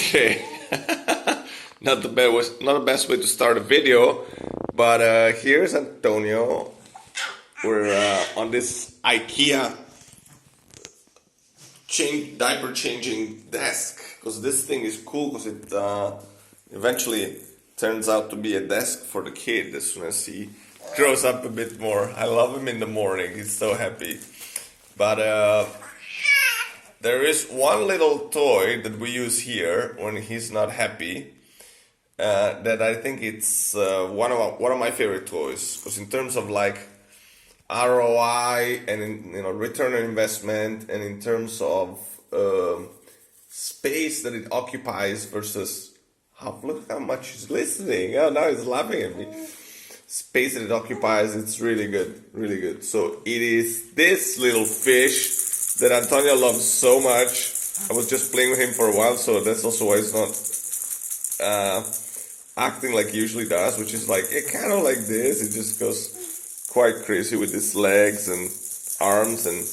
Okay, not the best way to start a video, but here's Antonio. We're on this IKEA diaper changing desk because this thing is cool because it eventually turns out to be a desk for the kid as soon as he grows up a bit more. I love him in the morning; he's so happy, but. There is one little toy that we use here when he's not happy. That I think it's one of my favorite toys because in terms of like ROI and return on investment, and in terms of space that it occupies versus look how much he's listening. Oh, now he's laughing at me. Space that it occupies, it's really good, really good. So it is this little fish that Antonio loves so much. I was just playing with him for a while, so that's also why he's not acting like he usually does, which is like, it kind of like this. It just goes quite crazy with his legs and arms, and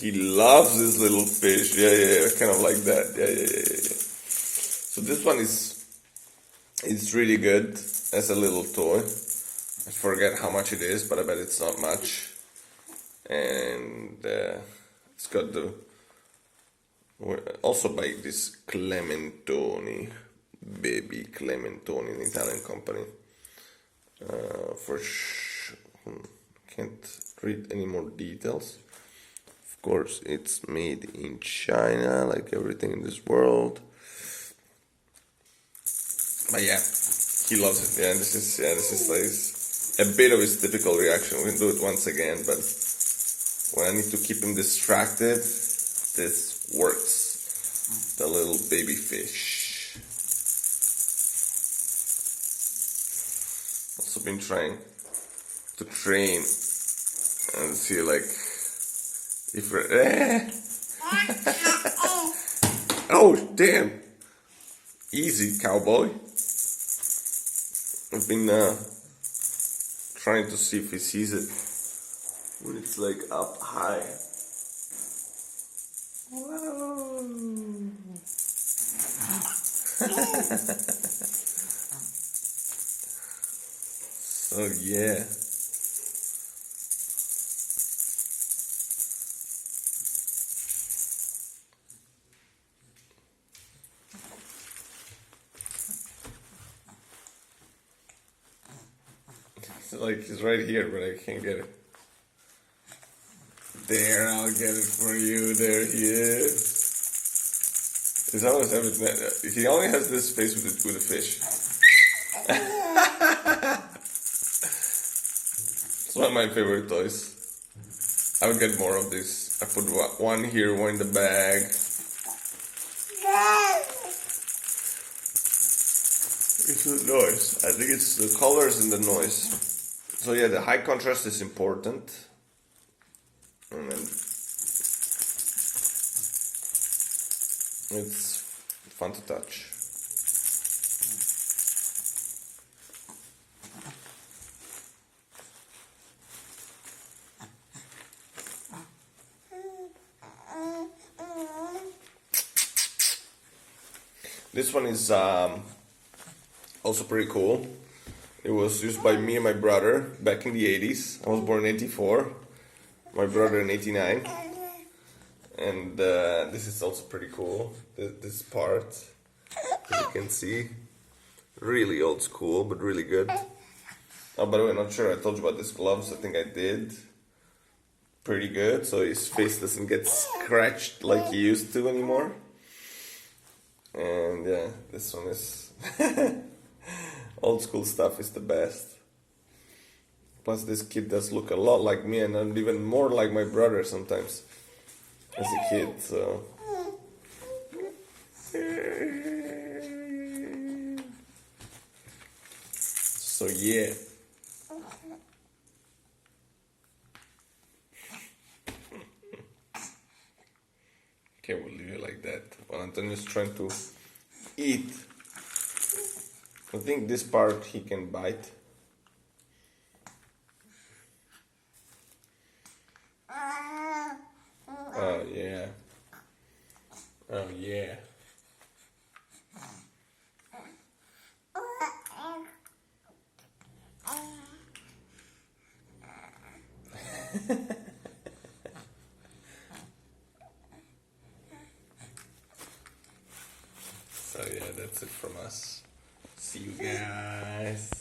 he loves this little fish. Yeah, kind of like that. Yeah. So this one it's really good as a little toy. I forget how much it is, but I bet it's not much. And it's got also by this Clementoni, baby Clementoni, an Italian company. Can't read any more details. Of course, it's made in China, like everything in this world. But yeah, he loves it. Yeah, this is like a bit of his typical reaction. We can do it once again, but when I need to keep him distracted, this works. The little baby fish. Also been trying to train and see like if we're oh damn! Easy, cowboy. I've been trying to see if he sees it when it's like up high. Whoa. So yeah. It's like he's right here, but I can't get it. There, I'll get it for you. There he is. He's always everything. He only has this face with a fish. It's one of my favorite toys. I would get more of this. I put one here, one in the bag. It's the noise. I think it's the colors and the noise. So yeah, the high contrast is important. And then it's fun to touch. This one is also pretty cool. It was used by me and my brother back in the 80s. I was born in 84. My brother in 89, and this is also pretty cool. This part, as you can see, really old school, but really good. Oh, by the way, not sure I told you about these gloves. I think I did. Pretty good, so his face doesn't get scratched like he used to anymore. And yeah, this one is old school stuff is the best. Plus, this kid does look a lot like me, and even more like my brother sometimes as a kid. So yeah. Okay, we'll leave it like that. While Antonio's trying to eat, I think this part he can bite. Oh yeah. Oh yeah. So yeah, that's it from us. See you guys.